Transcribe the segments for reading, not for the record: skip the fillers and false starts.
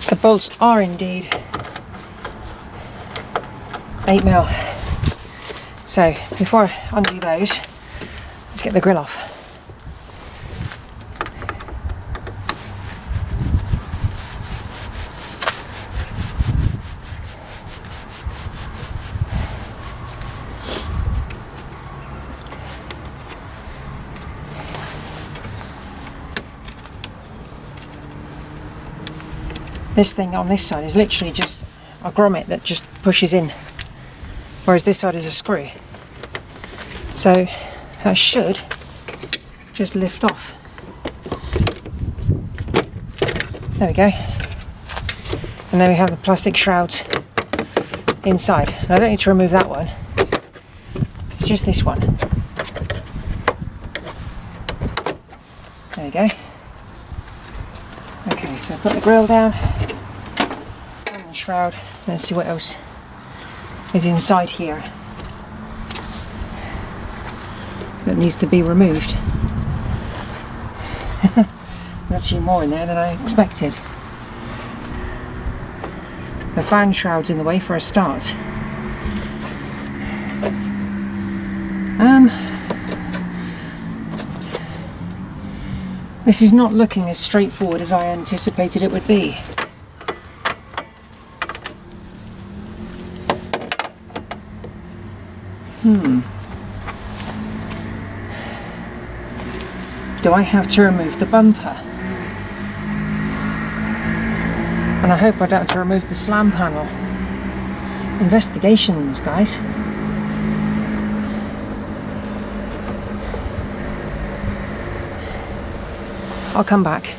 The bolts are indeed 8mm. So before I undo those, let's get the grill off. This thing on this side is literally just a grommet that just pushes in, whereas this side is a screw. So that should just lift off. There we go. And then we have the plastic shrouds inside. And I don't need to remove that one. It's just this one. There we go. Okay, so put the grill down. Shroud. Let's see what else is inside here that needs to be removed. There's actually more in there than I expected. The fan shroud's in the way for a start. This is not looking as straightforward as I anticipated it would be. Do I have to remove the bumper? And I hope I don't have to remove the slam panel. Investigations, guys. I'll come back.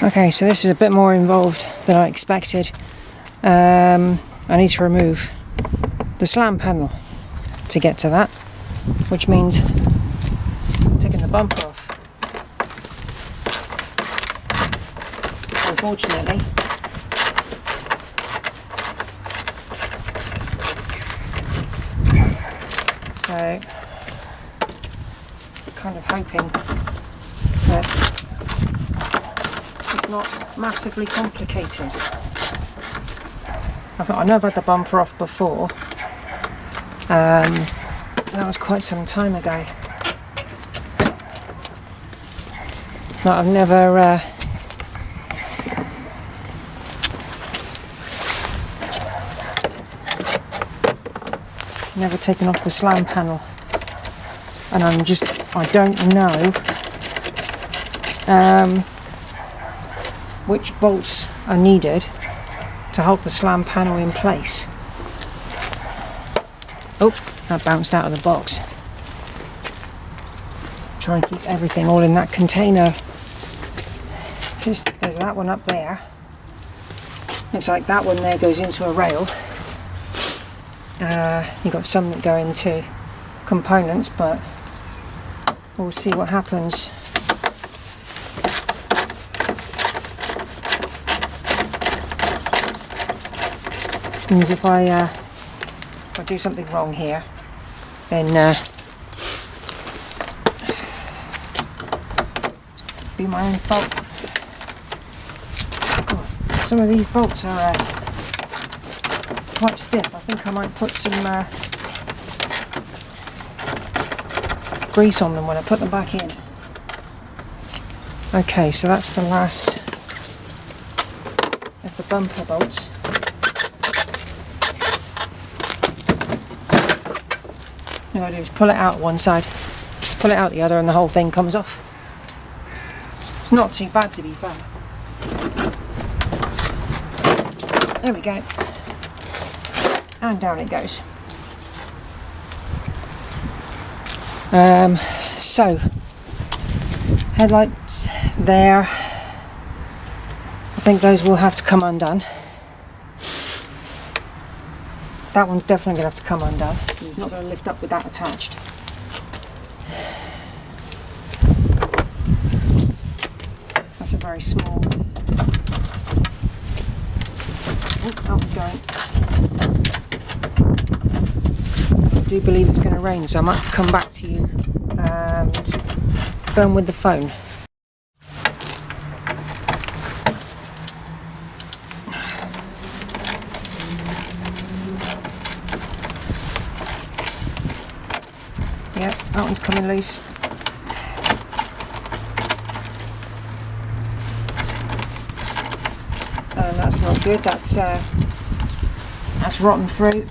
Okay, so this is a bit more involved than I expected. I need to remove the slam panel to get to that, which means taking the bumper off. Unfortunately, so kind of hoping that it's not massively complicated. I know I've had the bumper off before. That was quite some time ago. But I've never taken off the slam panel, and I don't know which bolts are needed to hold the slam panel in place. Oh, that bounced out of the box. Try and keep everything all in that container. So there's that one up there. Looks like that one there goes into a rail. You've got some that go into components, but we'll see what happens. Means if I do something wrong here, then be my own fault. Oh, some of these bolts are quite stiff. I think I might put some grease on them when I put them back in. Okay, so that's the last of the bumper bolts. All I do is pull it out one side, pull it out the other, and the whole thing comes off. It's not too bad, to be fair. There we go. And down it goes. So, headlights there. I think those will have to come undone. That one's definitely going to have to come undone, because it's not going to lift up with that attached. That's a very small... Oh, that one's going. I do believe it's going to rain, so I might come back to you and film with the phone. That one's coming loose. And that's not good. That's rotten fruit.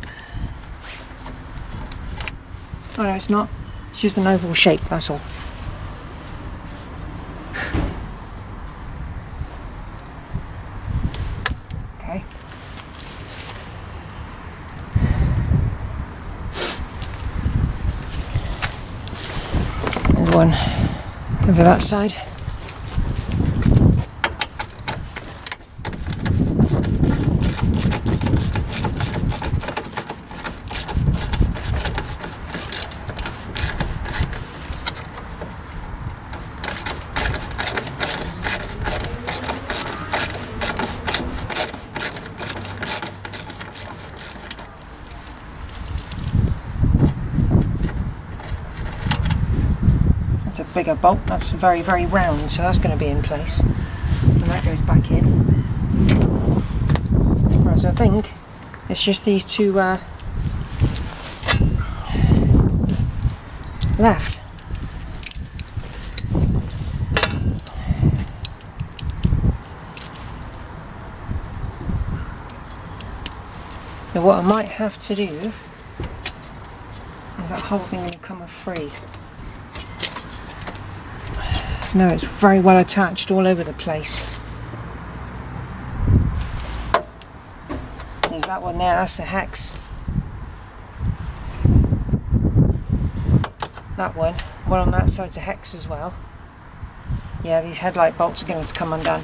Oh no, it's not. It's just an oval shape, that's all. Okay. There's one over that side. It's a bigger bolt, that's very, very round, so that's going to be in place. And that goes back in. Right, so I think it's just these two left. Now what I might have to do is that whole thing going to come off free. No, it's very well attached all over the place. There's that one there, that's a hex. That one on that side's a hex as well. Yeah, these headlight bolts are going to come undone.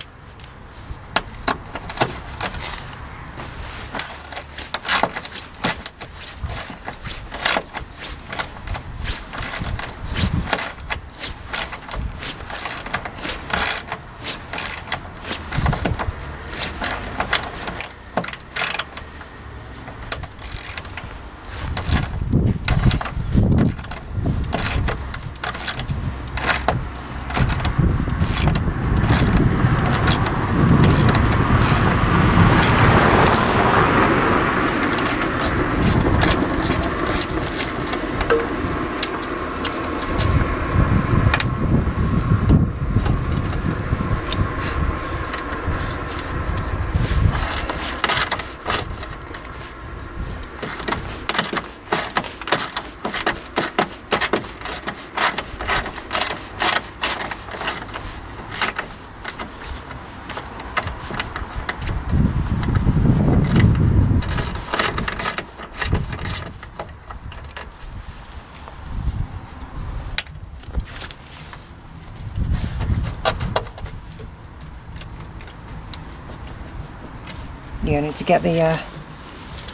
You need to get the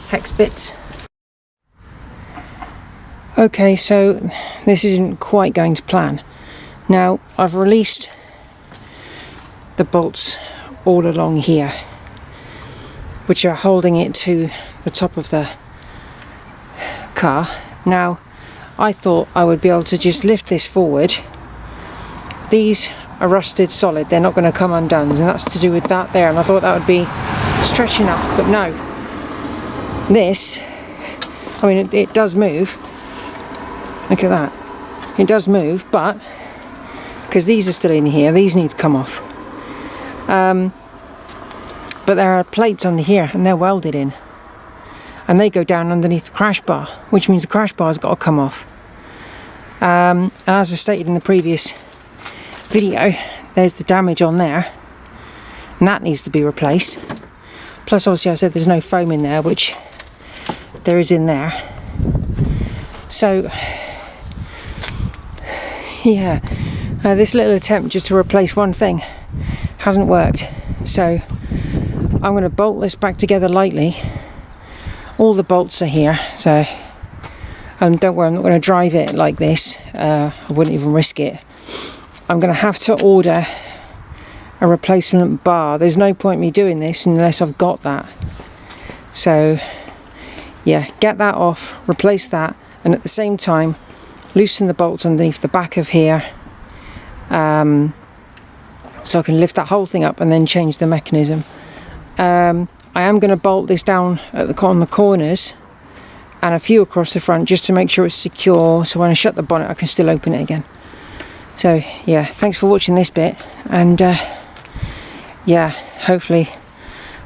hex bits. Okay, so this isn't quite going to plan. Now I've released the bolts all along here, which are holding it to the top of the car. Now I thought I would be able to just lift this forward. These are rusted solid, they're not going to come undone, and that's to do with that there, and I thought that would be stretch enough, but no. This, I mean, it does move. Look at that. It does move, but because these are still in here, these need to come off. But there are plates under here, and they're welded in, and they go down underneath the crash bar, which means the crash bar's got to come off. And as I stated in the previous video, there's the damage on there, and that needs to be replaced. Plus obviously I said there's no foam in there, which there is in there. So yeah, this little attempt just to replace one thing hasn't worked. So I'm going to bolt this back together lightly. All the bolts are here, so don't worry, I'm not going to drive it like this. I wouldn't even risk it. I'm going to have to order a replacement bar. There's no point me doing this unless I've got that. So yeah, get that off, replace that, and at the same time loosen the bolts underneath the back of here, so I can lift that whole thing up and then change the mechanism. I am going to bolt this down at on the corners and a few across the front just to make sure it's secure, so when I shut the bonnet I can still open it again. So yeah, thanks for watching this bit, and yeah, hopefully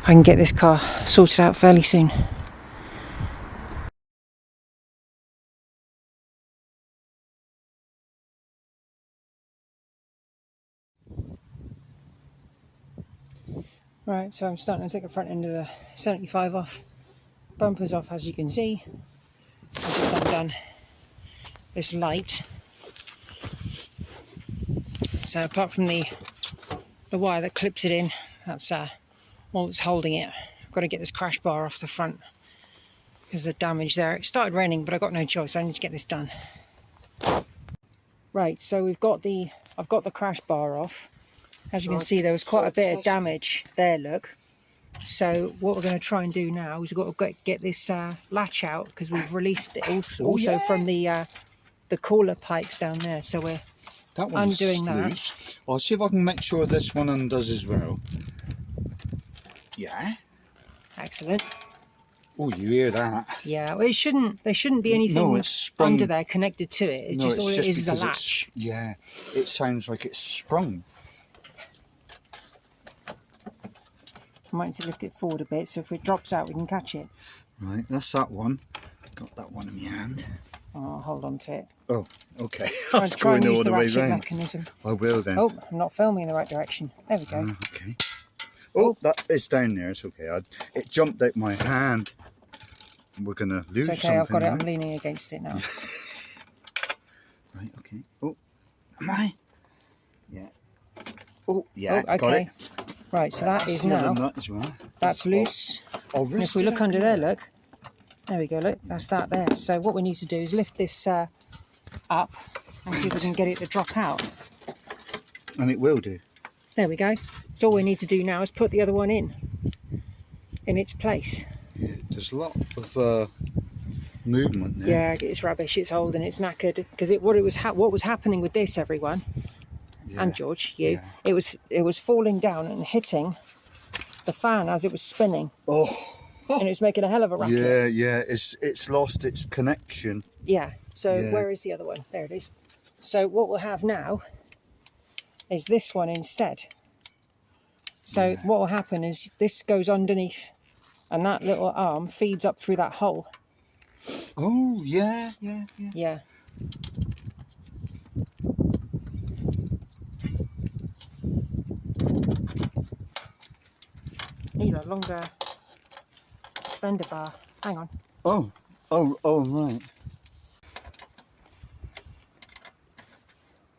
I can get this car sorted out fairly soon. Right, so I'm starting to take the front end of the 75 off. Bumpers off, as you can see. I've just undone this light. So apart from the wire that clips it in, that's all that's holding it. I've got to get this crash bar off the front because of the damage there. It started raining, but I got no choice. I need to get this done. Right, so I've got the crash bar off. As you can see, there was quite a bit of damage there, look. So what we're going to try and do now is we've got to get this latch out, because we've released it also from the cooler pipes down there. So we're undoing that. I'll see if I can make sure this one undoes as well. Yeah. Excellent. Oh, you hear that? Yeah, well, there shouldn't be anything under there connected to it. It's just all it is a latch. Yeah, it sounds like it's sprung. I might need to lift it forward a bit, so if it drops out we can catch it. Right, that's that one. Got that one in my hand. Oh, I'll hold on to it. Oh, okay. I was try and going use all the the way ratchet round. mechanism. I will then. Oh, I'm not filming in the right direction. There we go. Okay. Oh, that is down there. It's okay. It jumped out my hand. We're going to lose something. It's okay, I've got it. now. I'm leaning against it now. Right, okay. Oh, am I? Yeah. Oh, yeah, okay. got it. Right, so that is now, nut as well. that's loose. And if we look under there, look, there we go, look, that's that there. So what we need to do is lift this up and see if we can get it to drop out. And it will do. There we go. So all we need to do now is put the other one in its place. Yeah, there's a lot of movement there. Yeah, it's rubbish, it's old and it's knackered. Because what was happening with this, everyone, and George, it was falling down and hitting the fan as it was spinning. Oh. And it was making a hell of a racket. Yeah, it's lost its connection. Yeah, so where is the other one? There it is. So what we'll have now is this one instead. So what will happen is this goes underneath and that little arm feeds up through that hole. Oh, yeah. Yeah. Need a longer extender bar. Hang on. Oh, right.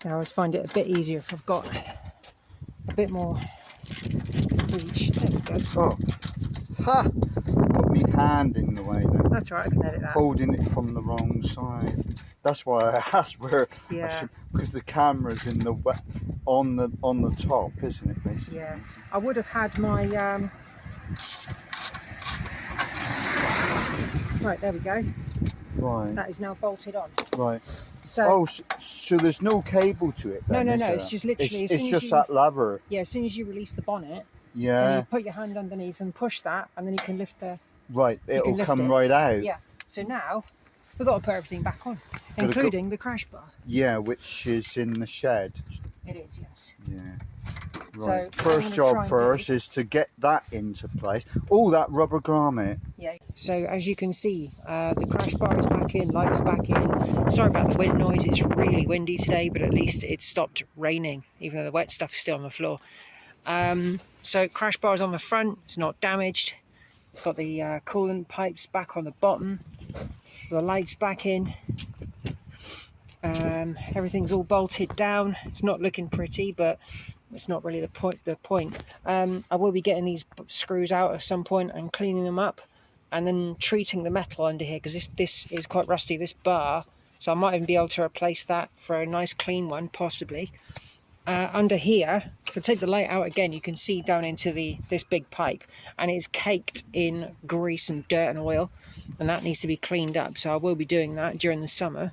I always find it a bit easier if I've got a bit more reach. There we go. Oh, ha! Put my hand in the way then. That's all right, I can edit that. Holding it from the wrong side. That's why I asked where I should, because the camera's in the on the top, isn't it, basically? Yeah. I would have had my right, there we go. Right. That is now bolted on. Right. So so there's no cable to it then, no, is there? it's just literally it's just that lever. Yeah, as soon as you release the bonnet, yeah, and you put your hand underneath and push that, and then you can lift the it'll come right out. Yeah. So now we've got to put everything back on, including the crash bar. Yeah, which is in the shed. It is, yes. Yeah. Right. So first job first is to get that into place. Oh, that rubber grommet. Yeah. So as you can see, the crash bar is back in, lights back in. Sorry about the wind noise. It's really windy today, but at least it stopped raining, even though the wet stuff is still on the floor. So crash bar is on the front. It's not damaged. Got the coolant pipes back on the bottom. The lights back in. Everything's all bolted down. It's not looking pretty, but it's not really the point. I will be getting these screws out at some point and cleaning them up, and then treating the metal under here, because this is quite rusty, this bar, so I might even be able to replace that for a nice clean one, possibly. Under here, if I take the light out again, you can see down into this big pipe, and it's caked in grease and dirt and oil, and that needs to be cleaned up, so I will be doing that during the summer.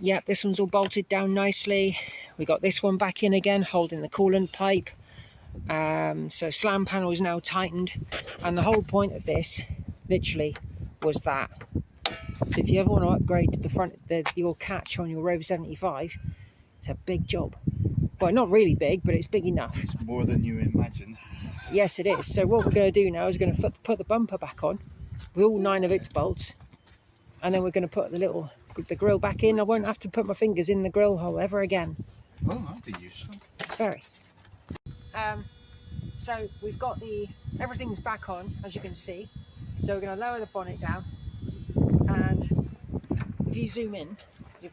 Yep, this one's all bolted down nicely. We got this one back in again, holding the coolant pipe. So slam panel is now tightened, and the whole point of this literally was that. So if you ever want to upgrade the front, your catch on your Rover 75, it's a big job. Well, not really big, but it's big enough. It's more than you imagine. Yes, it is. So what we're going to do now is we're going to put the bumper back on with all 9 of its bolts, and then we're going to put the grill back in. I won't have to put my fingers in the grill hole ever again. Oh, that'd be useful. Very. So we've got everything's back on, as you can see. So we're going to lower the bonnet down, and if you zoom in, I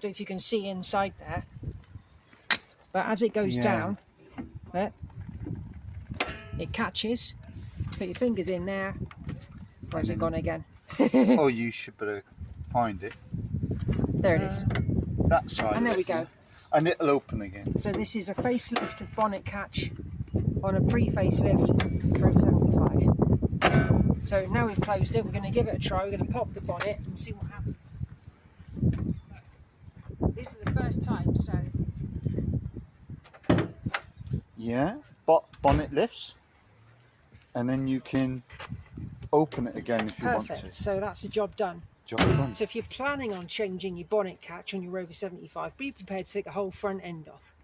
don't know if you can see inside there, but as it goes down, there, it catches. Put your fingers in there. Where's it gone again? Oh, you should better find it. There it is. That side. And there we go. And it'll open again. So this is a facelift bonnet catch on a pre-facelift Rover 75. So now we've closed it, we're going to give it a try. We're going to pop the bonnet and see what happens. This is the first time, so... Yeah, bonnet lifts, and then you can open it again if you want to. Perfect, so that's the job done. Job done. So if you're planning on changing your bonnet catch on your Rover 75, be prepared to take the whole front end off.